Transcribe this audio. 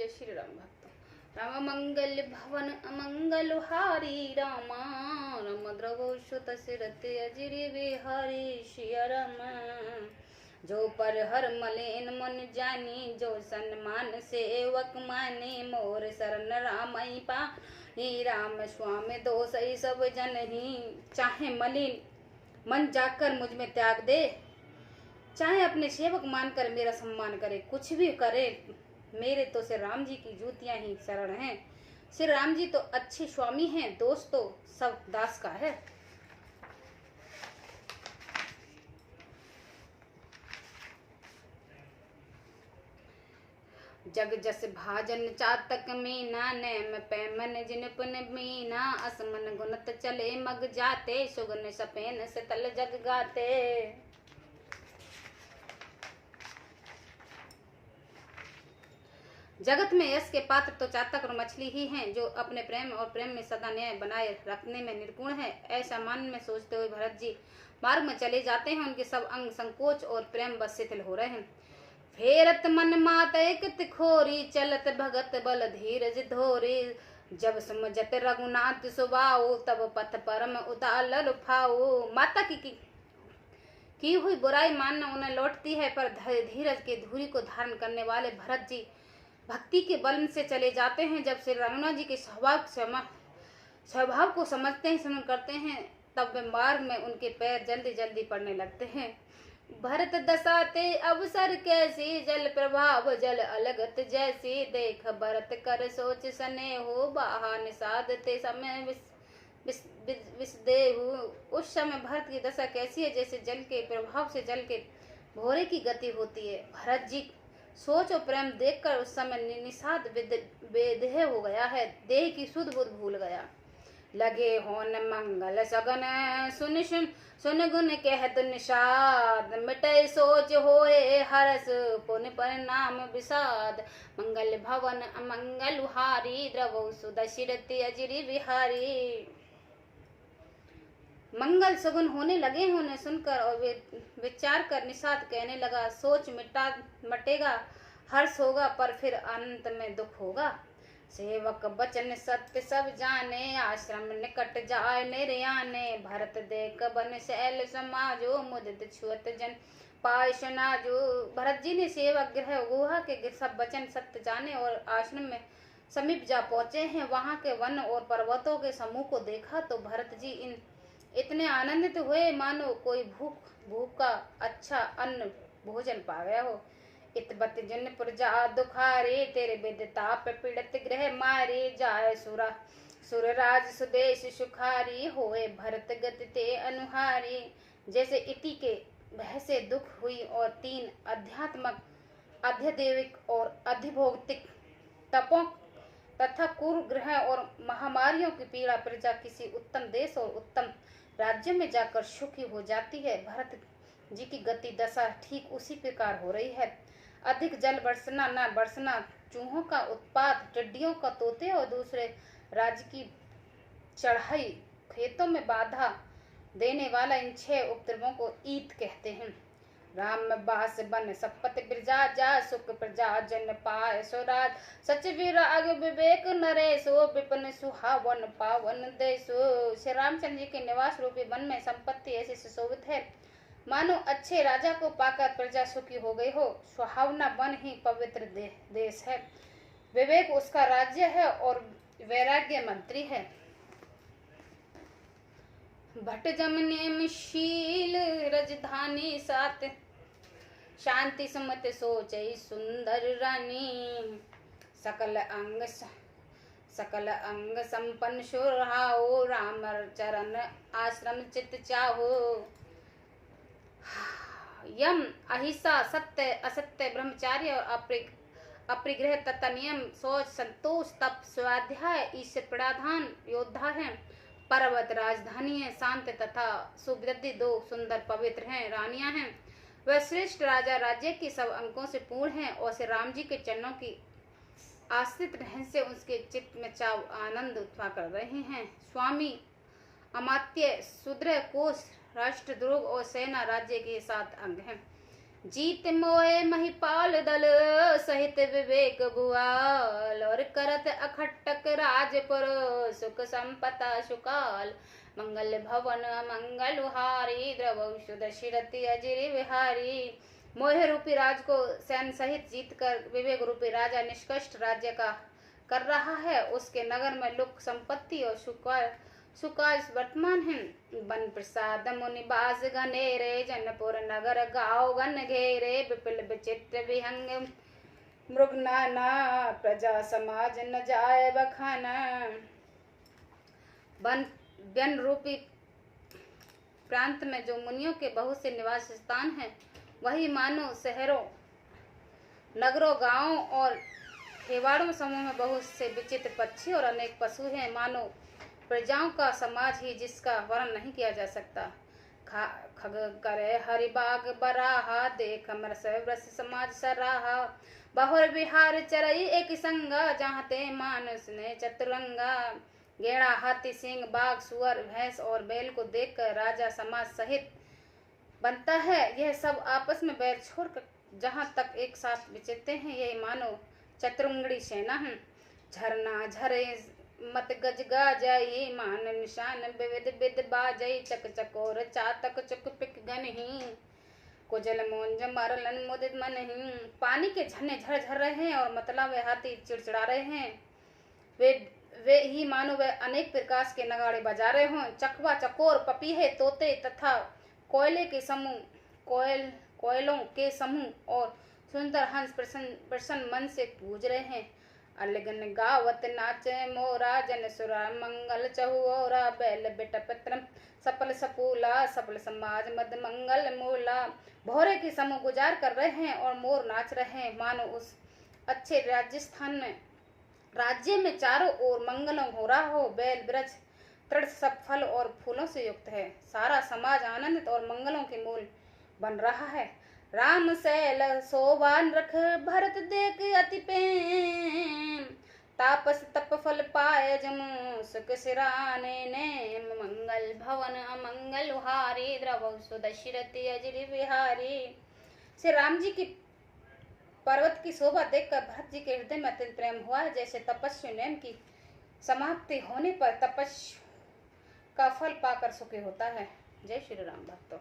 जय श्री राम भक्त। राम मंगल भवन अमंगल हारी रामा, राम द्रवो सुत सिरते अजिरि बिहारी सिया राम। जो पर हर मलेन मन जानी, जो सन्मान सेवक माने, मोर शरण राम पा ही राम स्वामी दोषई सब जन ही। चाहे मलिन मन जाकर मुझ में त्याग दे, चाहे अपने सेवक मानकर मेरा सम्मान करे, कुछ भी करे मेरे तो श्री राम जी की जूतियां ही शरण हैं। श्री राम जी तो अच्छे स्वामी हैं, दोस्त तो सब दास का है। जग जस भाजन चातक मीना, नैम पैमन जिनपन मीना, असमन गुनत चले मग जाते, सुगन सपेन से तल जग गाते। जगत में यश के पात्र तो चातक और मछली ही हैं, जो अपने प्रेम और प्रेम में सदा न्याय बनाए रखने में निर्गुण है। ऐसा मन में सोचते हुए भरत जी मार्ग में चले जाते हैं। उनके सब अंग संकोच और प्रेम बस शिथिल हो रहे हैं। फेरत मन मात एक तिखोरी, चलत भगत बल धीरज धोरी। जब समझत रघुनाथ सुबाओ, तब पथ परम उताल फाओ। माता की हुई बुराई मानना उन्हें लौटती है, पर धीरज के धूरी को धारण करने वाले भरत जी भक्ति के बल से चले जाते हैं। जब श्री रघुनाथ जी के स्वभाव को समझते हैं, समझ करते हैं, तब वे मार्ग में उनके पैर जल्दी जल्दी पड़ने लगते हैं। भरत दसाते अवसर कैसी, जल प्रभाव जल अलगत जैसी। देख भरत कर सोच सने हो, बाहा निषादते समय विषदेहु। उस समय भरत की दशा कैसी है, जैसे जल के प्रभाव से जल के भोरे की गति होती है। भरत जी सोच और प्रेम देखकर उस समय निषाद बेदेह हो गया है, देह की सुध बुध भूल गया। लगे होन मंगल सगन, सुन सुन सुन गुण कहत निषाद। मिटे सोच होए हरस, पुण्य परिणाम विषाद। मंगल भवन अमंगल हारी, द्रवो सुदशिरति अजिरि बिहारी। मंगल सगुन होने लगे हैं उन्हें सुनकर, और वे विचार कर निषाद कहने लगा। सोच मटेगा, हर्ष होगा, पर फिर अनंत में दुख होगा। सेवक बचन सत्य सब जाने, आश्रम निकट जाय निर्याने। भरत देख बन शैल समाजो, मुदित छुअत जन पाय सुनाजो। भरत जी ने सेवक गृह गुहा के सब वचन सत्य जाने और आश्रम में समीप जा पहुंचे हैं। वहां के वन और पर्वतों के समूह को देखा तो भरत जी इतने आनंदित हुए मानो कोई भूख का अच्छा अन्न भोजन पा गया हो। इतबत जन प्रजा दुखारे, तेरे विदताप पीड़ित गृह मारे। जाय सुरराज सुदेश सुखारी, होए भरत गति ते अनुहारी। जैसे इति के भय से दुख हुई और तीन अध्यात्मक, आध्यात्मिक और अधिभौतिक तपों तथा कुग्रह और महामारियों की पीड़ा प्रजा किसी उत्तम देश और उत्तम राज्य में जाकर सुखी हो जाती है, भरत जी की गति दशा ठीक उसी प्रकार हो रही है। अधिक जल बरसना न बरसना, चूहों का उत्पात, टिड्डियों का तोते और दूसरे राज्य की चढ़ाई, खेतों में बाधा देने वाला, इन 6 उपद्रवों को ईत कहते हैं। राम बास बन सपत प्रजा जा, सुख प्रजा जन पाय स्वराज। सच विराग विवेक नरेशो, विपिन सुहावन पावन देशो। श्री रामचंद्र जी के निवास रूपी वन में संपत्ति ऐसी सुशोभित है, मानो अच्छे राजा को पाकर प्रजा सुखी हो गई हो। सुहावना वन ही पवित्र देश है, विवेक उसका राज्य है और वैराग्य मंत्री है। भट जमने शील रजधानी सात, शांति सुमत सोचई सुंदर रानी। सकल अंग संपन्न सुरहाओ, राम चरण आश्रम चित चाहो। यम अहिंसा सत्य असत्य ब्रह्मचार्य और अपरिग्रह तथा नियम, शौच संतोष तप स्वाध्याय ईश्वर प्रधान योद्धा है। पर्वत राजधानी है, शांत तथा सुवृद्धि 2 सुंदर पवित्र हैं रानियां हैं। वह श्रेष्ठ राजा राज्य की सब अंकों से पूर्ण है और श्री राम जी के चरणों की आश्रित रहने से उसके चित्त में चाव आनंद उत्पन्न कर रहे हैं। स्वामी अमात्य सुदृढ़ कोष राष्ट्रद्रोह और सेना राज्य के 7 अंग हैं। जीत मोए महिपाल दल सहित विवेक भुआल, और करत अखट्टक राजपुर सुख संपता सुकाल। मंगल भवन मंगल हारी द्रवौषु दशरथि अजिर विहारी। मोह रूपी राज को सैन्य सहित जीतकर विवेक रूपी राजा निष्कष्ट राज्य का कर रहा है। उसके नगर में लोक संपत्ति और सुकाल वर्तमान है। वन प्रसाद मुनिबास घनेरे, जनपुर नगर गाँव गण घेरे। विपिल विचित्र विहंग मृग नाना, प्रजा समाज न जाय बखाना। वन रूपी प्रांत में जो मुनियों के बहुत से निवास स्थान हैं, वही मानो शहरों नगरों गांवों और खेवाड़ों समूह में बहुत से विचित्र पक्षी और अनेक पशु हैं, मानो प्रजाओं का समाज ही जिसका वर्णन नहीं किया जा सकता। खग करे हरिबाग बराहा, देख अमरस वृष समाज सराहा। बहुर विहार चरई एक संगा, जहाँ ते मानस ने चतुरंगा। गेड़ा हाथी सिंह बाघ सुअर भैंस और बैल को देखकर राजा समाज सहित बनता है। यह सब आपस में बैर छोड़कर जहाँ तक एक साथ विचरते हैं, यही मानो चतुरंगड़ी सेना है। झरना झरे मत गज गाजई, मान निशान विविध विद बाजई। चक चकोर चातक चुक पिक गनही, कुजल मोंज मरलन मुदित मनही। पानी के झरने झर झर रहे हैं और मतलब वे हाथी चिड़चिड़ा रहे हैं। वे ही मानो वे अनेक प्रकार के नगाड़े बजा रहे हों। चकवा चकोर पपीहे तोते तथा कोयलों के समूह और सुंदर हंस प्रसन्न मन से पूज रहे हैं। अलगन गावत नाचे मोरा, जन सुरा मंगल चहुओरा। बैल बिटपत्रम सफल सपूला, सफल समाज मद मंगल मूला। भोरे की समूह गुजार कर रहे हैं और मोर नाच रहे हैं, मानो उस अच्छे राज्य में चारों ओर मंगलों हो रहा हो। बैल वृक्ष तृण सब फल और फूलों से युक्त है। सारा समाज आनंदित और मंगलों के मूल बन रहा है। राम सैल सोबान रख, भरत देख अति प्रेम। तापस तप फल पाए जमु, सुख सिराने नेम। मंगल भवन अमंगल हारी, द्रवौषु दशरथि अजिर विहारी। श्री राम जी की पर्वत की शोभा देखकर भरत जी के हृदय में अत्यंत प्रेम हुआ है। जैसे तपस्वी नैन की समाप्ति होने पर तपस्या का फल पाकर सुखी होता है। जय श्री राम भक्तों।